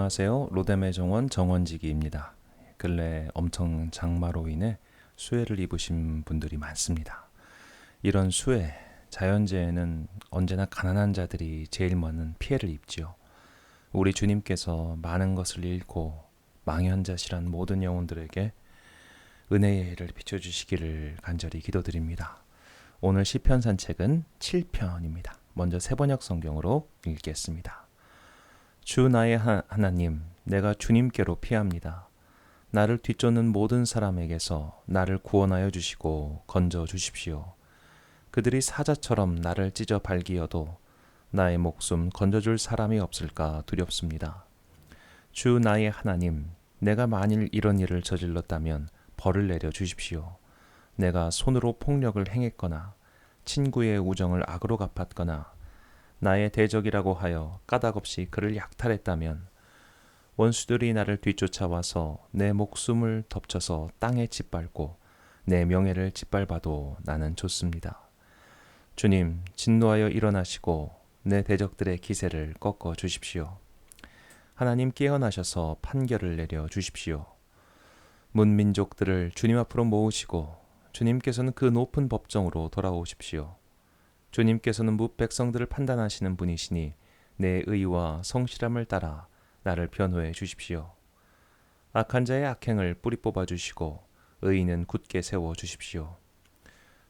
안녕하세요. 로뎀의 정원 정원지기입니다. 근래 엄청 장마로 인해 수해를 입으신 분들이 많습니다. 이런 수해, 자연재해는 언제나 가난한 자들이 제일 많은 피해를 입지요. 우리 주님께서 많은 것을 잃고 망연자실한 모든 영혼들에게 은혜의 해를 비춰주시기를 간절히 기도드립니다. 오늘 시편 산책은 7편입니다. 먼저 세번역 성경으로 읽겠습니다. 주 나의 하나님, 내가 주님께로 피합니다. 나를 뒤쫓는 모든 사람에게서 나를 구원하여 주시고 건져 주십시오. 그들이 사자처럼 나를 찢어 발기어도 나의 목숨 건져줄 사람이 없을까 두렵습니다. 주 나의 하나님, 내가 만일 이런 일을 저질렀다면 벌을 내려 주십시오. 내가 손으로 폭력을 행했거나 친구의 우정을 악으로 갚았거나 나의 대적이라고 하여 까닭없이 그를 약탈했다면 원수들이 나를 뒤쫓아와서 내 목숨을 덮쳐서 땅에 짓밟고 내 명예를 짓밟아도 나는 좋습니다. 주님, 진노하여 일어나시고 내 대적들의 기세를 꺾어 주십시오. 하나님 깨어나셔서 판결을 내려 주십시오. 문민족들을 주님 앞으로 모으시고 주님께서는 그 높은 법정으로 돌아오십시오. 주님께서는 백성들을 판단하시는 분이시니 내 의와 성실함을 따라 나를 변호해 주십시오. 악한 자의 악행을 뿌리 뽑아 주시고 의인은 굳게 세워 주십시오.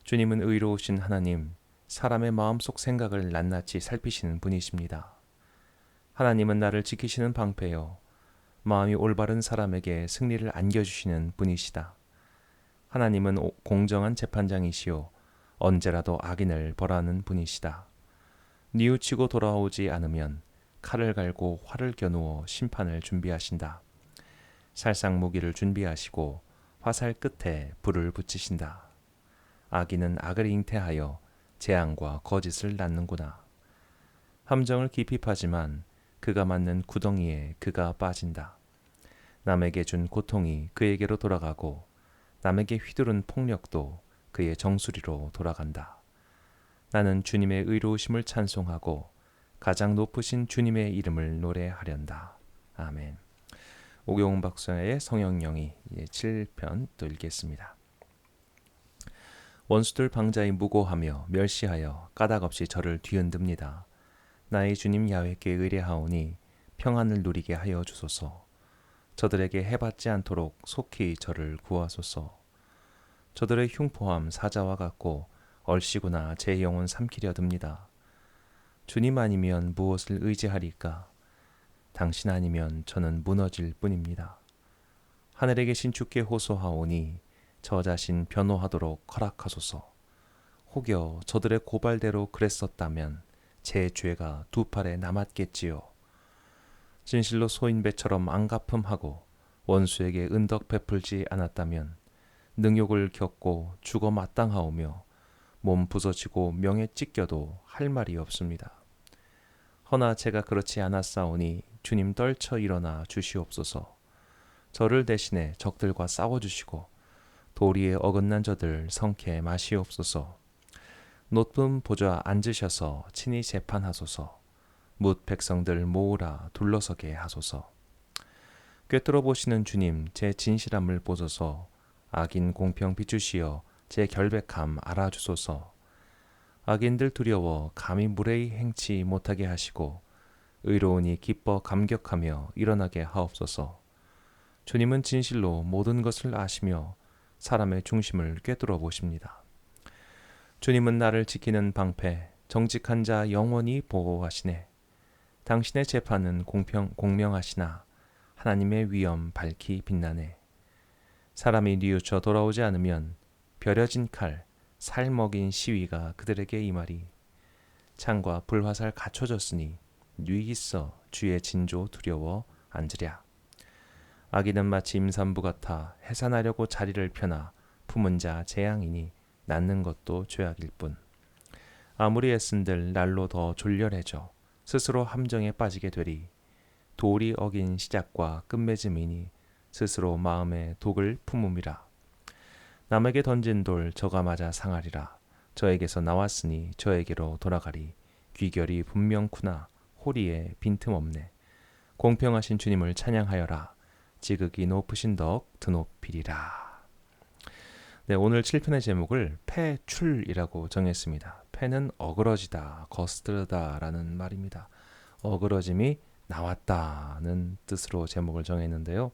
주님은 의로우신 하나님, 사람의 마음속 생각을 낱낱이 살피시는 분이십니다. 하나님은 나를 지키시는 방패요, 마음이 올바른 사람에게 승리를 안겨주시는 분이시다. 하나님은 공정한 재판장이시요 언제라도 악인을 벌하는 분이시다. 뉘우치고 돌아오지 않으면 칼을 갈고 활을 겨누어 심판을 준비하신다. 살상무기를 준비하시고 화살 끝에 불을 붙이신다. 악인은 악을 잉태하여 재앙과 거짓을 낳는구나. 함정을 깊이 파지만 그가 맞는 구덩이에 그가 빠진다. 남에게 준 고통이 그에게로 돌아가고 남에게 휘두른 폭력도 그의 정수리로 돌아간다. 나는 주님의 의로우심을 찬송하고 가장 높으신 주님의 이름을 노래하련다. 아멘. 오경훈 박사의 성령영이 7편 또 읽겠습니다. 원수들 방자히 무고하며 멸시하여 까닭없이 저를 뒤흔듭니다. 나의 주님 야훼께 의뢰하오니 평안을 누리게 하여 주소서. 저들에게 해받지 않도록 속히 저를 구하소서. 저들의 흉포함 사자와 같고 얼씨구나 제 영혼 삼키려 듭니다. 주님 아니면 무엇을 의지하리까? 당신 아니면 저는 무너질 뿐입니다. 하늘에 계신 주께 호소하오니 저 자신 변호하도록 허락하소서. 혹여 저들의 고발대로 그랬었다면 제 죄가 두 팔에 남았겠지요. 진실로 소인배처럼 안갚음하고 원수에게 은덕 베풀지 않았다면 능욕을 겪고 죽어 마땅하오며 몸 부서지고 명에 찢겨도 할 말이 없습니다. 허나 제가 그렇지 않았사오니 주님 떨쳐 일어나 주시옵소서. 저를 대신해 적들과 싸워주시고 도리에 어긋난 저들 성케 마시옵소서. 높은 보좌 앉으셔서 친히 재판하소서. 뭇 백성들 모으라 둘러서게 하소서. 꿰뚫어 보시는 주님, 제 진실함을 보소서. 악인 공평 비추시어 제 결백함 알아주소서. 악인들 두려워 감히 무례히 행치 못하게 하시고 의로우니 기뻐 감격하며 일어나게 하옵소서. 주님은 진실로 모든 것을 아시며 사람의 중심을 꿰뚫어 보십니다. 주님은 나를 지키는 방패, 정직한 자 영원히 보호하시네. 당신의 재판은 공명하시나 하나님의 위엄 밝히 빛나네. 사람이 뉘우쳐 돌아오지 않으면 벼려진 칼, 살 먹인 시위가 그들에게 임하리. 창과 불화살 갖춰졌으니 뉘 있어 주의 진조 두려워 앉으랴. 악인은 마치 임산부 같아 해산하려고 자리를 펴나 품은 자 재앙이니 낳는 것도 죄악일 뿐. 아무리 애쓴들 날로 더 졸렬해져 스스로 함정에 빠지게 되리. 도리 어긴 시작과 끝맺음이니 스스로 마음에 독을 품음이라. 남에게 던진 돌 저가 맞아 상하리라. 저에게서 나왔으니 저에게로 돌아가리. 귀결이 분명쿠나 호리에 빈틈없네. 공평하신 주님을 찬양하여라. 지극히 높으신 덕 드높이리라. 네, 오늘 7편의 제목을 패출이라고 정했습니다. 패는 어그러지다, 거스르다라는 말입니다. 어그러짐이 나왔다는 뜻으로 제목을 정했는데요.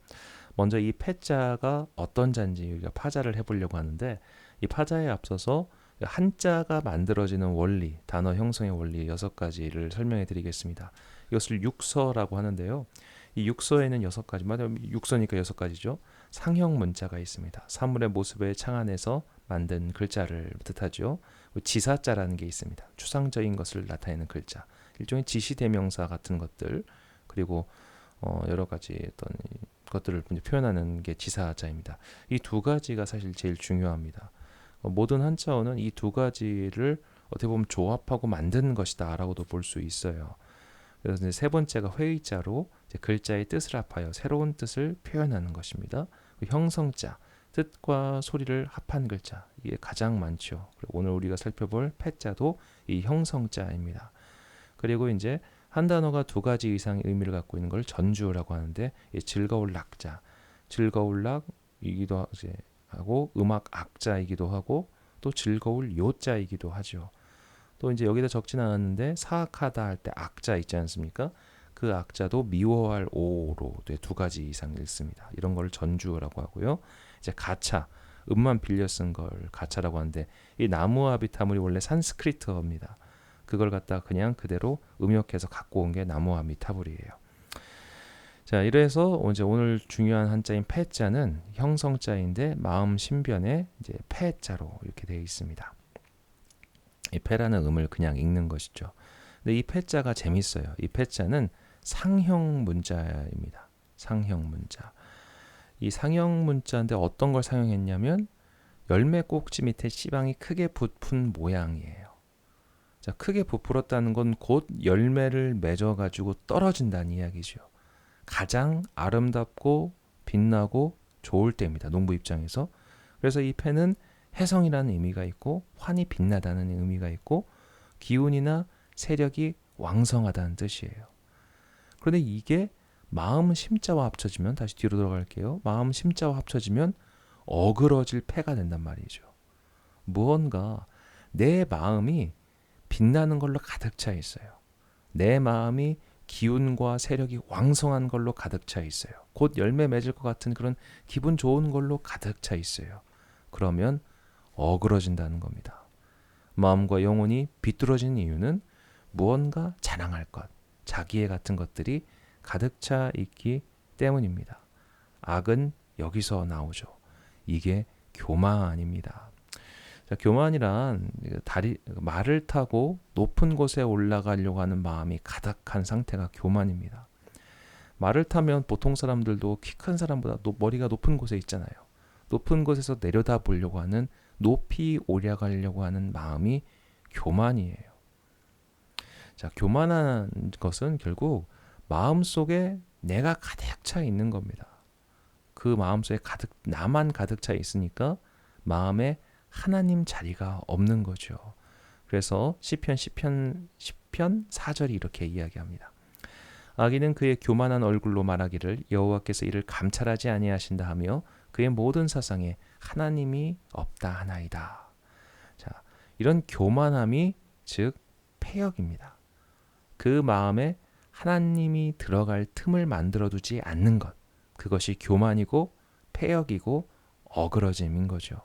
먼저 이 패자가 어떤 자인지 우리가 파자를 해보려고 하는데, 이 파자에 앞서서 한자가 만들어지는 원리, 단어 형성의 원리 6가지를 설명해 드리겠습니다. 이것을 육서라고 하는데요. 이 육서에는 6가지, 육서니까 6가지죠. 상형 문자가 있습니다. 사물의 모습의 창안에서 만든 글자를 뜻하죠. 지사자라는 게 있습니다. 추상적인 것을 나타내는 글자, 일종의 지시대명사 같은 것들, 그리고 여러 가지 어떤 것들을 표현하는 게 지사자입니다. 이 2가지가 사실 제일 중요합니다. 모든 한자어는 이 2가지를 어떻게 보면 조합하고 만든 것이다 라고도 볼 수 있어요. 그래서 이제 3번째가 회의자로 이제 글자의 뜻을 합하여 새로운 뜻을 표현하는 것입니다. 형성자, 뜻과 소리를 합한 글자, 이게 가장 많죠. 그리고 오늘 우리가 살펴볼 패자도 이 형성자입니다. 그리고 이제 한 단어가 2가지 이상의 의미를 갖고 있는 걸 전주라고 하는데, 즐거울 낙자, 즐거울 낙이기도 하고 음악 악자이기도 하고 또 즐거울 요자이기도 하죠. 또 이제 여기다 적진 않았는데 사악하다 할 때 악자 있지 않습니까? 그 악자도 미워할 오로 2가지 이상 읽습니다. 이런 걸 전주라고 하고요. 이제 가차, 음만 빌려 쓴 걸 가차라고 하는데, 이 나무아비타물이 원래 산스크리트어입니다. 그걸 갖다 그냥 그대로 음역해서 갖고 온 게 나무아미타불이에요. 자, 이래서 이제 오늘 중요한 한자인 패자는 형성자인데 마음 신변에 이제 패자로 이렇게 되어 있습니다. 이 패라는 음을 그냥 읽는 것이죠. 근데 이 패자가 재밌어요. 이 패자는 상형 문자입니다. 상형 문자. 이 상형 문자인데 어떤 걸 상형했냐면 열매 꼭지 밑에 씨방이 크게 부푼 모양이에요. 자, 크게 부풀었다는 건 곧 열매를 맺어가지고 떨어진다는 이야기죠. 가장 아름답고 빛나고 좋을 때입니다. 농부 입장에서. 그래서 이 패는 해성이라는 의미가 있고 환히 빛나다는 의미가 있고 기운이나 세력이 왕성하다는 뜻이에요. 그런데 이게 마음 심자와 합쳐지면, 다시 뒤로 돌아갈게요. 마음 심자와 합쳐지면 어그러질 패가 된단 말이죠. 무언가 내 마음이 빛나는 걸로 가득 차 있어요. 내 마음이 기운과 세력이 왕성한 걸로 가득 차 있어요. 곧 열매 맺을 것 같은 그런 기분 좋은 걸로 가득 차 있어요. 그러면 어그러진다는 겁니다. 마음과 영혼이 비뚤어진 이유는 무언가 자랑할 것, 자기애 같은 것들이 가득 차 있기 때문입니다. 악은 여기서 나오죠. 이게 교만입니다. 자, 교만이란 말을 타고 높은 곳에 올라가려고 하는 마음이 가득한 상태가 교만입니다. 말을 타면 보통 사람들도 키 큰 사람보다 머리가 높은 곳에 있잖아요. 높은 곳에서 내려다 보려고 하는, 높이 올라가려고 하는 마음이 교만이에요. 자, 교만한 것은 결국 마음속에 내가 가득 차 있는 겁니다. 그 마음속에 나만 가득 차 있으니까 마음에 하나님 자리가 없는 거죠. 그래서 시편 4절이 이렇게 이야기합니다. 악인은 그의 교만한 얼굴로 말하기를 여호와께서 이를 감찰하지 아니하신다 하며 그의 모든 사상에 하나님이 없다 하나이다. 자, 이런 교만함이 즉 패역입니다. 그 마음에 하나님이 들어갈 틈을 만들어두지 않는 것, 그것이 교만이고 패역이고 어그러짐인 거죠.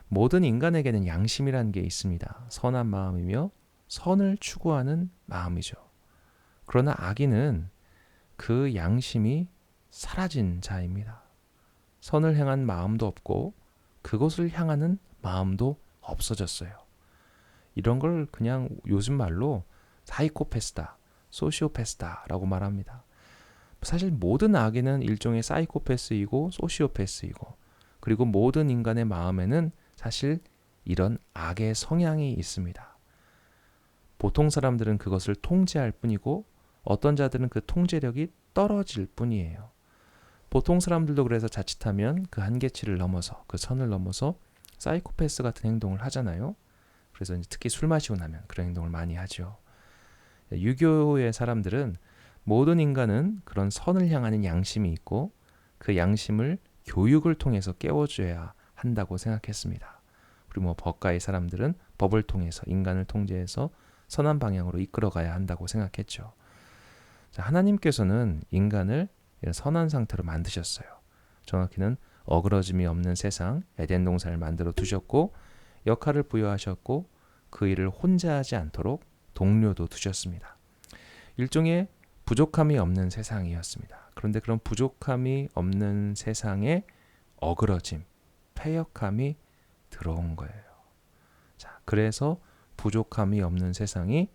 모든 인간에게는 양심이라는 게 있습니다. 선한 마음이며 선을 추구하는 마음이죠. 그러나 악인은 그 양심이 사라진 자입니다. 선을 향한 마음도 없고 그것을 향하는 마음도 없어졌어요. 이런 걸 그냥 요즘 말로 사이코패스다, 소시오패스다라고 말합니다. 사실 모든 악인은 일종의 사이코패스이고 소시오패스이고, 그리고 모든 인간의 마음에는 사실 이런 악의 성향이 있습니다. 보통 사람들은 그것을 통제할 뿐이고 어떤 자들은 그 통제력이 떨어질 뿐이에요. 보통 사람들도 그래서 자칫하면 그 한계치를 넘어서, 그 선을 넘어서 사이코패스 같은 행동을 하잖아요. 그래서 특히 술 마시고 나면 그런 행동을 많이 하죠. 유교의 사람들은 모든 인간은 그런 선을 향하는 양심이 있고 그 양심을 교육을 통해서 깨워줘야 한다고 생각했습니다. 우리 법가의 사람들은 법을 통해서 인간을 통제해서 선한 방향으로 이끌어가야 한다고 생각했죠. 자, 하나님께서는 인간을 이런 선한 상태로 만드셨어요. 정확히는 어그러짐이 없는 세상, 에덴 동산을 만들어 두셨고 역할을 부여하셨고 그 일을 혼자 하지 않도록 동료도 두셨습니다. 일종의 부족함이 없는 세상이었습니다. 그런데 그런 부족함이 없는 세상에 어그러짐, 패역함이 들어온 거예요. 자, 그래서 부족함이 없는 세상이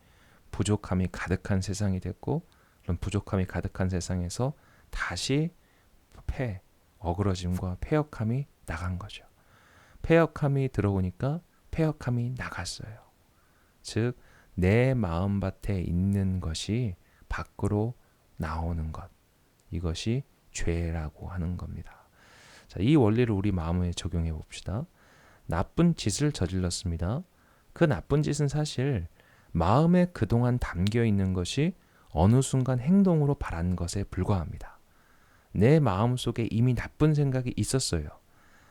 부족함이 가득한 세상이 됐고 그런 부족함이 가득한 세상에서 다시 어그러짐과 패역함이 나간 거죠. 패역함이 들어오니까 패역함이 나갔어요. 즉, 내 마음밭에 있는 것이 밖으로 나오는 것. 이것이 죄라고 하는 겁니다. 자, 이 원리를 우리 마음에 적용해 봅시다. 나쁜 짓을 저질렀습니다. 그 나쁜 짓은 사실 마음에 그동안 담겨 있는 것이 어느 순간 행동으로 발한 것에 불과합니다. 내 마음속에 이미 나쁜 생각이 있었어요.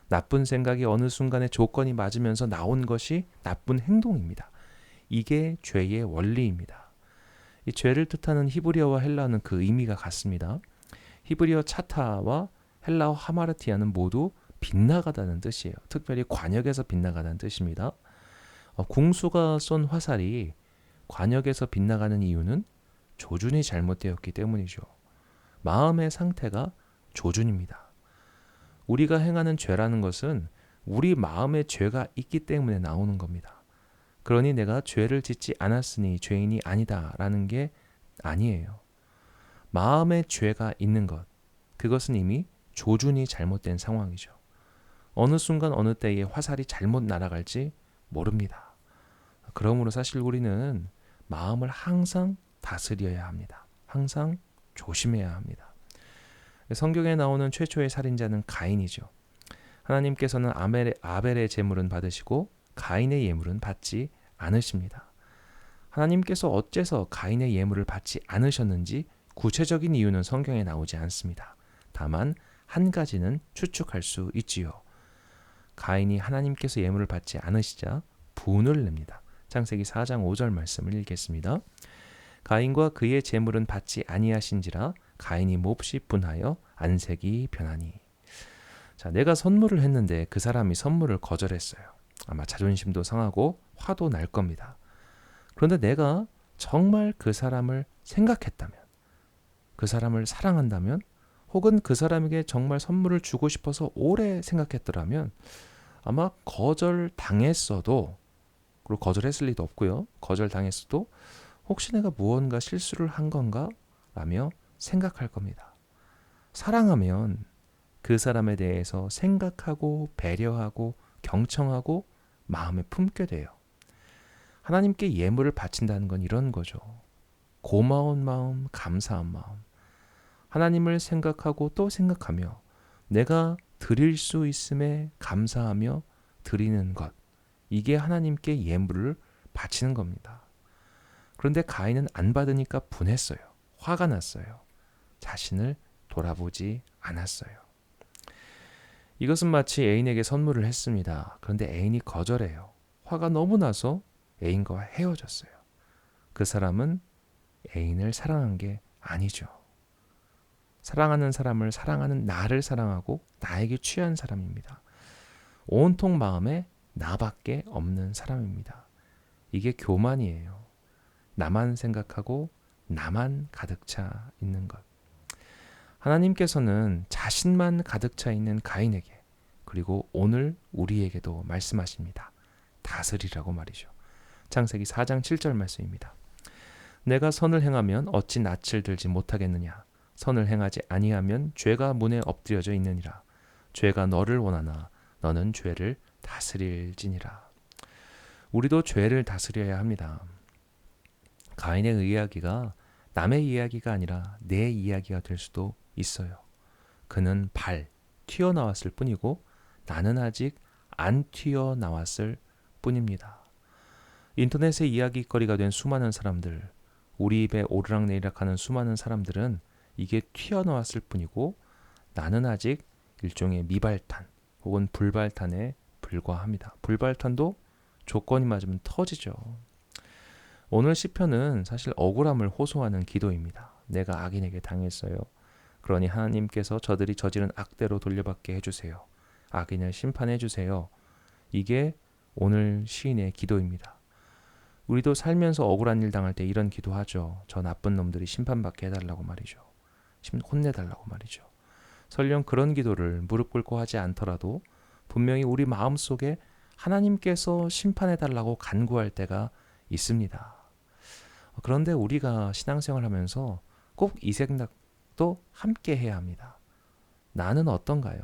나쁜 생각이 어느 순간에 조건이 맞으면서 나온 것이 나쁜 행동입니다. 이게 죄의 원리입니다. 이 죄를 뜻하는 히브리어와 헬라어는 그 의미가 같습니다. 히브리어 차타와 헬라어 하마르티아는 모두 빗나가다는 뜻이에요. 특별히 관역에서 빗나가다는 뜻입니다. 궁수가 쏜 화살이 관역에서 빗나가는 이유는 조준이 잘못되었기 때문이죠. 마음의 상태가 조준입니다. 우리가 행하는 죄라는 것은 우리 마음에 죄가 있기 때문에 나오는 겁니다. 그러니 내가 죄를 짓지 않았으니 죄인이 아니다라는 게 아니에요. 마음에 죄가 있는 것, 그것은 이미 조준이 잘못된 상황이죠. 어느 순간 어느 때에 화살이 잘못 날아갈지 모릅니다. 그러므로 사실 우리는 마음을 항상 다스려야 합니다. 항상 조심해야 합니다. 성경에 나오는 최초의 살인자는 가인이죠. 하나님께서는 아벨의 제물은 받으시고 가인의 예물은 받지 않으십니다. 하나님께서 어째서 가인의 예물을 받지 않으셨는지 구체적인 이유는 성경에 나오지 않습니다. 다만 한 가지는 추측할 수 있지요. 가인이 하나님께서 예물을 받지 않으시자 분을 냅니다. 창세기 4장 5절 말씀을 읽겠습니다. 가인과 그의 제물은 받지 아니하신지라 가인이 몹시 분하여 안색이 변하니. 자, 내가 선물을 했는데 그 사람이 선물을 거절했어요. 아마 자존심도 상하고 화도 날 겁니다. 그런데 내가 정말 그 사람을 생각했다면, 그 사람을 사랑한다면, 혹은 그 사람에게 정말 선물을 주고 싶어서 오래 생각했더라면 아마 거절당했어도, 그리고 거절했을 리도 없고요. 거절당했어도 혹시 내가 무언가 실수를 한 건가? 라며 생각할 겁니다. 사랑하면 그 사람에 대해서 생각하고 배려하고 경청하고 마음에 품게 돼요. 하나님께 예물을 바친다는 건 이런 거죠. 고마운 마음, 감사한 마음. 하나님을 생각하고 또 생각하며 내가 드릴 수 있음에 감사하며 드리는 것. 이게 하나님께 예물을 바치는 겁니다. 그런데 가인은 안 받으니까 분했어요. 화가 났어요. 자신을 돌아보지 않았어요. 이것은 마치 애인에게 선물을 했습니다. 그런데 애인이 거절해요. 화가 너무 나서 애인과 헤어졌어요. 그 사람은 애인을 사랑한 게 아니죠. 사랑하는 사람을 사랑하는 나를 사랑하고 나에게 취한 사람입니다. 온통 마음에 나밖에 없는 사람입니다. 이게 교만이에요. 나만 생각하고 나만 가득 차 있는 것. 하나님께서는 자신만 가득 차 있는 가인에게, 그리고 오늘 우리에게도 말씀하십니다. 다스리라고 말이죠. 창세기 4장 7절 말씀입니다. 내가 선을 행하면 어찌 낯을 들지 못하겠느냐. 선을 행하지 아니하면 죄가 문에 엎드려져 있느니라. 죄가 너를 원하나 너는 죄를 다스릴지니라. 우리도 죄를 다스려야 합니다. 가인의 이야기가 남의 이야기가 아니라 내 이야기가 될 수도 있어요. 그는 튀어나왔을 뿐이고 나는 아직 안 튀어나왔을 뿐입니다. 인터넷의 이야기거리가 된 수많은 사람들, 우리 입에 오르락내리락하는 수많은 사람들은 이게 튀어나왔을 뿐이고 나는 아직 일종의 미발탄 혹은 불발탄에 불과합니다. 불발탄도 조건이 맞으면 터지죠. 오늘 시편은 사실 억울함을 호소하는 기도입니다. 내가 악인에게 당했어요. 그러니 하나님께서 저들이 저지른 악대로 돌려받게 해주세요. 악인을 심판해 주세요. 이게 오늘 시인의 기도입니다. 우리도 살면서 억울한 일 당할 때 이런 기도하죠. 저 나쁜 놈들이 심판받게 해달라고 말이죠. 혼내달라고 말이죠. 설령 그런 기도를 무릎 꿇고 하지 않더라도 분명히 우리 마음속에 하나님께서 심판해달라고 간구할 때가 있습니다. 그런데 우리가 신앙생활 하면서 꼭 이 생각도 함께 해야 합니다. 나는 어떤가요?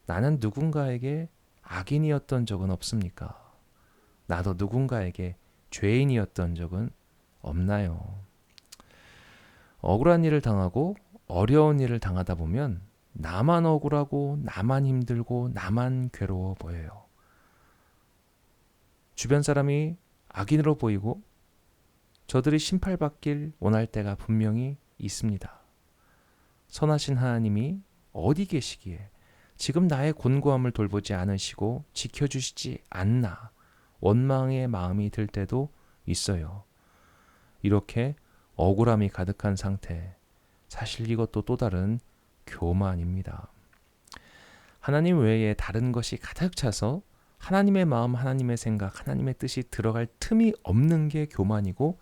나는 누군가에게 악인이었던 적은 없습니까? 나도 누군가에게 죄인이었던 적은 없나요? 억울한 일을 당하고 어려운 일을 당하다 보면 나만 억울하고 나만 힘들고 나만 괴로워 보여요. 주변 사람이 악인으로 보이고 저들이 심판받길 원할 때가 분명히 있습니다. 선하신 하나님이 어디 계시기에 지금 나의 곤고함을 돌보지 않으시고 지켜주시지 않나 원망의 마음이 들 때도 있어요. 이렇게 억울함이 가득한 상태, 사실 이것도 또 다른 교만입니다. 하나님 외에 다른 것이 가득 차서 하나님의 마음, 하나님의 생각, 하나님의 뜻이 들어갈 틈이 없는 게 교만이고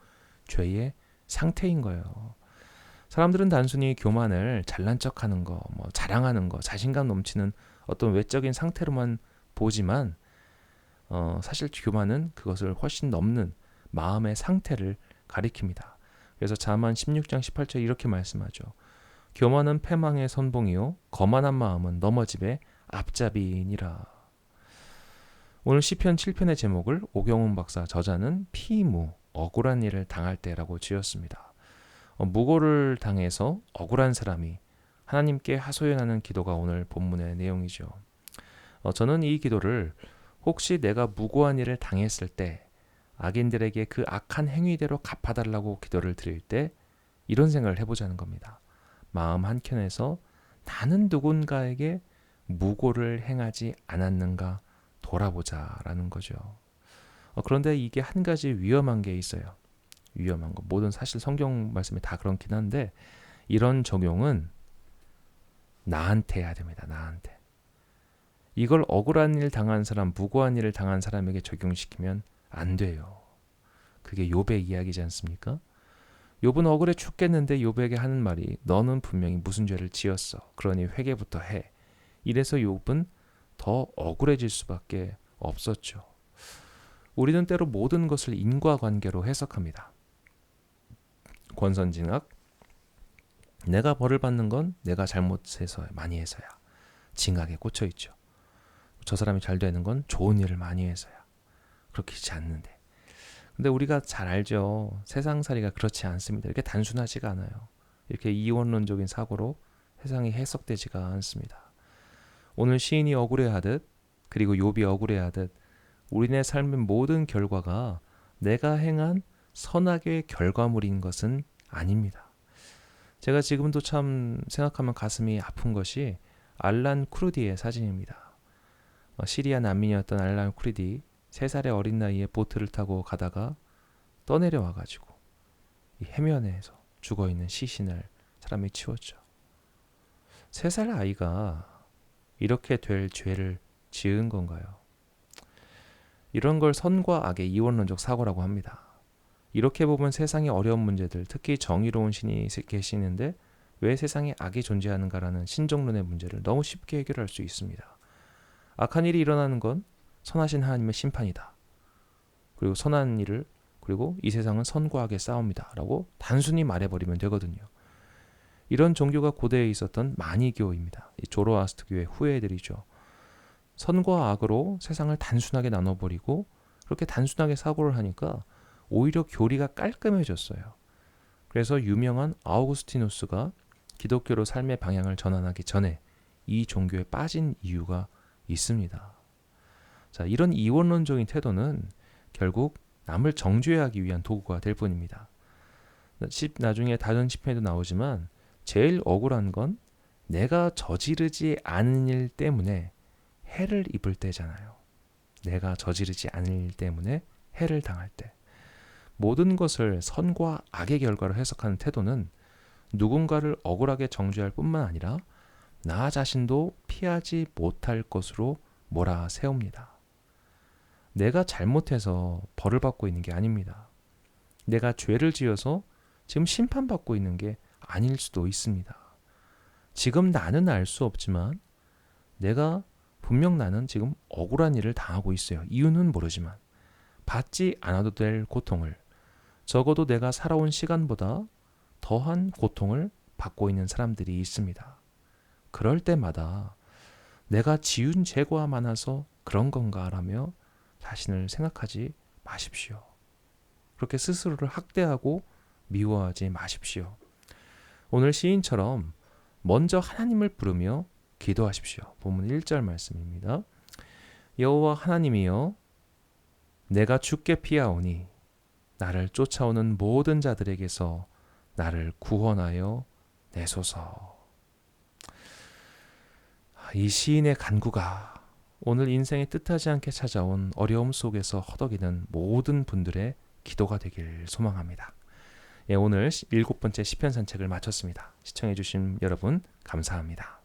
죄의 상태인 거예요. 사람들은 단순히 교만을 잘난 척하는 거, 자랑하는 거, 자신감 넘치는 어떤 외적인 상태로만 보지만 사실 교만은 그것을 훨씬 넘는 마음의 상태를 가리킵니다. 그래서 잠언 16장 18절 이렇게 말씀하죠. 교만은 패망의 선봉이요 거만한 마음은 넘어짐의 앞잡이니라. 오늘 시편 7편의 제목을 오경훈 박사 저자는 피무, 억울한 일을 당할 때라고 지었습니다. 무고를 당해서 억울한 사람이 하나님께 하소연하는 기도가 오늘 본문의 내용이죠. 저는 이 기도를 혹시 내가 무고한 일을 당했을 때 악인들에게 그 악한 행위대로 갚아달라고 기도를 드릴 때 이런 생각을 해보자는 겁니다. 마음 한켠에서 나는 누군가에게 무고를 행하지 않았는가 돌아보자라는 거죠. 그런데 이게 한 가지 위험한 게 있어요. 위험한 거. 모든 사실 성경 말씀이 다 그렇긴 한데 이런 적용은 나한테 해야 됩니다. 나한테. 이걸 억울한 일 당한 사람, 무고한 일을 당한 사람에게 적용시키면 안 돼요. 그게 욥의 이야기지 않습니까? 욥은 억울해 죽겠는데 욥에게 하는 말이 너는 분명히 무슨 죄를 지었어. 그러니 회개부터 해. 이래서 욥은 더 억울해질 수밖에 없었죠. 우리는 때로 모든 것을 인과관계로 해석합니다. 권선징악, 내가 벌을 받는 건 내가 잘못해서 많이 해서야. 징악에 꽂혀있죠. 저 사람이 잘 되는 건 좋은 일을 많이 해서야. 그렇지 않는데. 근데 우리가 잘 알죠. 세상살이가 그렇지 않습니다. 이렇게 단순하지가 않아요. 이렇게 이원론적인 사고로 세상이 해석되지가 않습니다. 오늘 시인이 억울해하듯 그리고 욥이 억울해하듯 우리네 삶의 모든 결과가 내가 행한 선악의 결과물인 것은 아닙니다. 제가 지금도 참 생각하면 가슴이 아픈 것이 알란 쿠르디의 사진입니다. 시리아 난민이었던 알란 쿠르디 3살의 어린 나이에 보트를 타고 가다가 떠내려 와가지고 이 해면에서 죽어있는 시신을 사람이 치웠죠. 3살 아이가 이렇게 될 죄를 지은 건가요? 이런 걸 선과 악의 이원론적 사고라고 합니다. 이렇게 보면 세상의 어려운 문제들, 특히 정의로운 신이 계시는데 왜 세상에 악이 존재하는가라는 신정론의 문제를 너무 쉽게 해결할 수 있습니다. 악한 일이 일어나는 건 선하신 하나님의 심판이다. 그리고 선한 일을 그리고 이 세상은 선과 악의 싸움이다 라고 단순히 말해버리면 되거든요. 이런 종교가 고대에 있었던 마니교입니다. 조로아스트교의 후예들이죠. 선과 악으로 세상을 단순하게 나눠버리고 그렇게 단순하게 사고를 하니까 오히려 교리가 깔끔해졌어요. 그래서 유명한 아우구스티누스가 기독교로 삶의 방향을 전환하기 전에 이 종교에 빠진 이유가 있습니다. 자, 이런 이원론적인 태도는 결국 남을 정죄하기 위한 도구가 될 뿐입니다. 나중에 다른 시편에도 나오지만 제일 억울한 건 내가 저지르지 않은 일 때문에 해를 입을 때잖아요. 내가 저지르지 않은 일 때문에 해를 당할 때. 모든 것을 선과 악의 결과로 해석하는 태도는 누군가를 억울하게 정죄할 뿐만 아니라 나 자신도 피하지 못할 것으로 몰아세웁니다. 내가 잘못해서 벌을 받고 있는 게 아닙니다. 내가 죄를 지어서 지금 심판받고 있는 게 아닐 수도 있습니다. 지금 나는 알 수 없지만 분명 나는 지금 억울한 일을 당하고 있어요. 이유는 모르지만 받지 않아도 될 고통을, 적어도 내가 살아온 시간보다 더한 고통을 받고 있는 사람들이 있습니다. 그럴 때마다 내가 지은 죄가 많아서 그런 건가라며 자신을 생각하지 마십시오. 그렇게 스스로를 학대하고 미워하지 마십시오. 오늘 시인처럼 먼저 하나님을 부르며 기도하십시오. 본문 1절 말씀입니다. 여호와 하나님이여, 내가 주께 피하오니 나를 쫓아오는 모든 자들에게서 나를 구원하여 내소서. 이 시인의 간구가 오늘 인생의 뜻하지 않게 찾아온 어려움 속에서 허덕이는 모든 분들의 기도가 되길 소망합니다. 오늘 7번째 시편 산책을 마쳤습니다. 시청해주신 여러분 감사합니다.